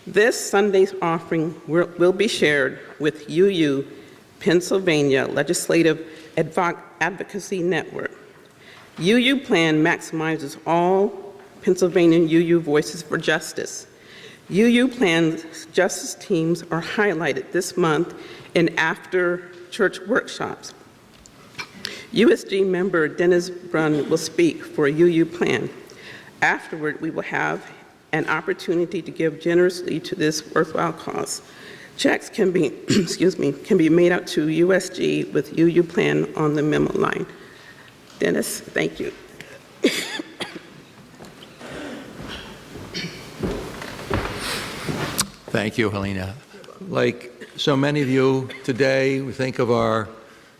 This Sunday's offering will be shared with UU Pennsylvania Legislative Advocacy Network. UUPLAN maximizes all Pennsylvania UU voices for justice. UUPLAN's justice teams are highlighted this month in after-church workshops. USG member Dennis Brunn will speak for UUPLAN. Afterward, we will have an opportunity to give generously to this worthwhile cause. Checks can be, can be made out to USG with UUPLAN on the memo line. Dennis, thank you. Thank you, Helena. Like so many of you today, we think of our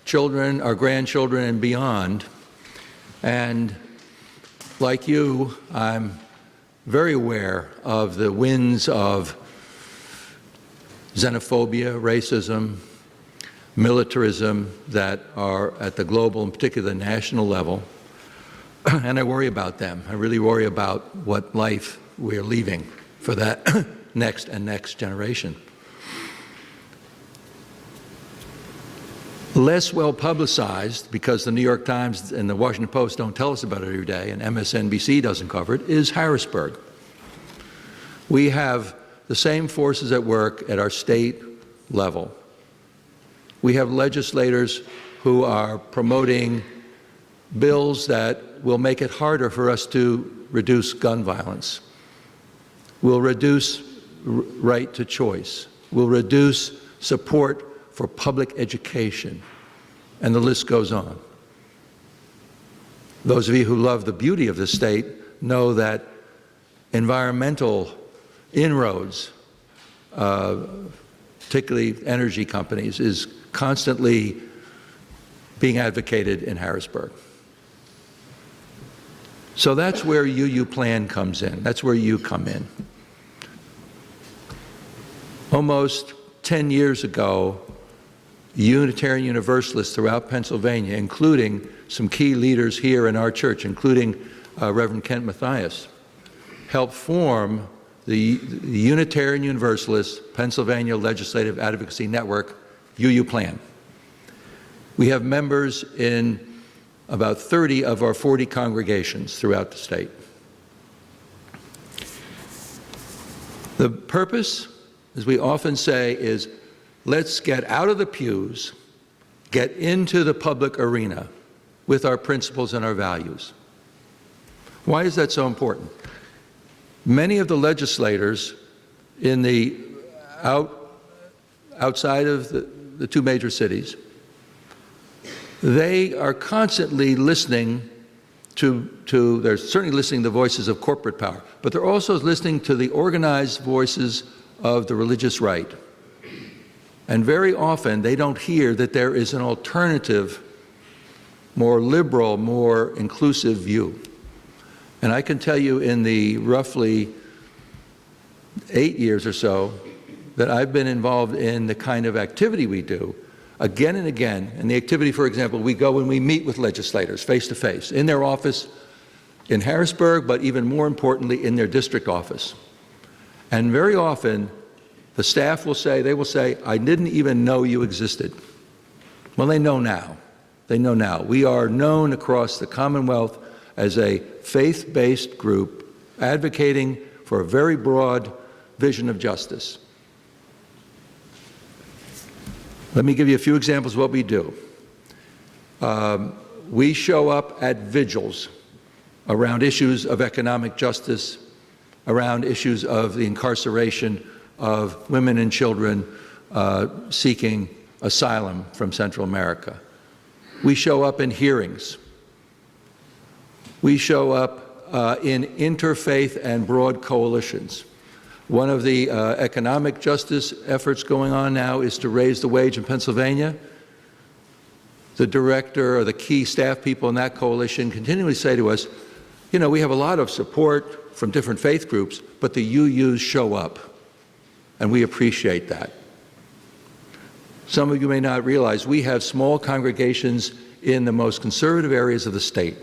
children, our grandchildren, and beyond. And like you, I'm very aware of the winds of xenophobia, racism, militarism that are at the global, and particularly the national level. And I worry about them. I really worry about what life we're leaving for that next and next generation. Less well publicized, because the New York Times and the Washington Post don't tell us about it every day, and MSNBC doesn't cover it, is Harrisburg. We have the same forces at work at our state level. We have legislators who are promoting bills that will make it harder for us to reduce gun violence, will reduce right to choice, will reduce support for public education, and the list goes on. Those of you who love the beauty of the state know that environmental inroads, particularly energy companies, is constantly being advocated in Harrisburg. So that's where UUPLAN comes in. That's where you come in. Almost 10 years ago, Unitarian Universalists throughout Pennsylvania, including some key leaders here in our church, including Reverend Kent Mathias, helped form the Unitarian Universalist Pennsylvania Legislative Advocacy Network, UUPLAN. We have members in about 30 of our 40 congregations throughout the state. The purpose, as we often say, is let's get out of the pews, get into the public arena with our principles and our values. Why is that so important? Many of the legislators in the outside of the two major cities, they are constantly listening they're certainly listening to the voices of corporate power, but they're also listening to the organized voices of the religious right. And very often they don't hear that there is an alternative, more liberal, more inclusive view. And I can tell you in the roughly 8 years or so that I've been involved in the kind of activity we do, again and again, and the activity, for example, we go and we meet with legislators face to face in their office in Harrisburg, but even more importantly in their district office. And very often the staff will say, I didn't even know you existed. Well, they know now. They know now. We are known across the Commonwealth as a faith-based group advocating for a very broad vision of justice. Let me give you a few examples of what we do. We show up at vigils around issues of economic justice, around issues of the incarceration of women and children seeking asylum from Central America. We show up in hearings. We show up in interfaith and broad coalitions. One of the economic justice efforts going on now is to raise the wage in Pennsylvania. The director or the key staff people in that coalition continually say to us, you know, we have a lot of support from different faith groups, but the UUs show up, and we appreciate that. Some of you may not realize we have small congregations in the most conservative areas of the state,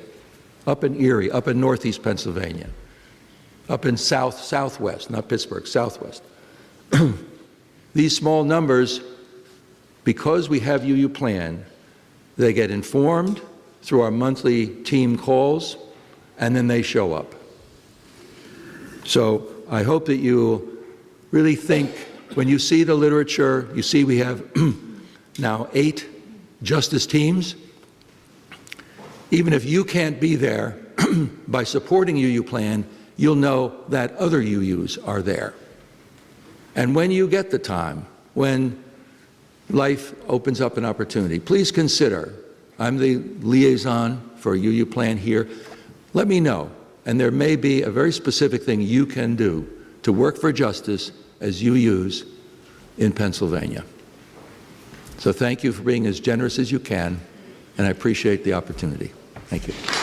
up in Erie, up in Northeast Pennsylvania, up in southwest, not Pittsburgh, southwest. these small numbers, because we have UUPLAN, they get informed through our monthly team calls, and then they show up. So I hope that you really think, when you see the literature, you see we have now 8 justice teams. Even if you can't be there, by supporting UUPLAN, you'll know that other UUs are there. And when you get the time, when life opens up an opportunity, please consider, I'm the liaison for UUPLAN here, let me know. And there may be a very specific thing you can do to work for justice as UUs in Pennsylvania. So thank you for being as generous as you can, and I appreciate the opportunity. Thank you.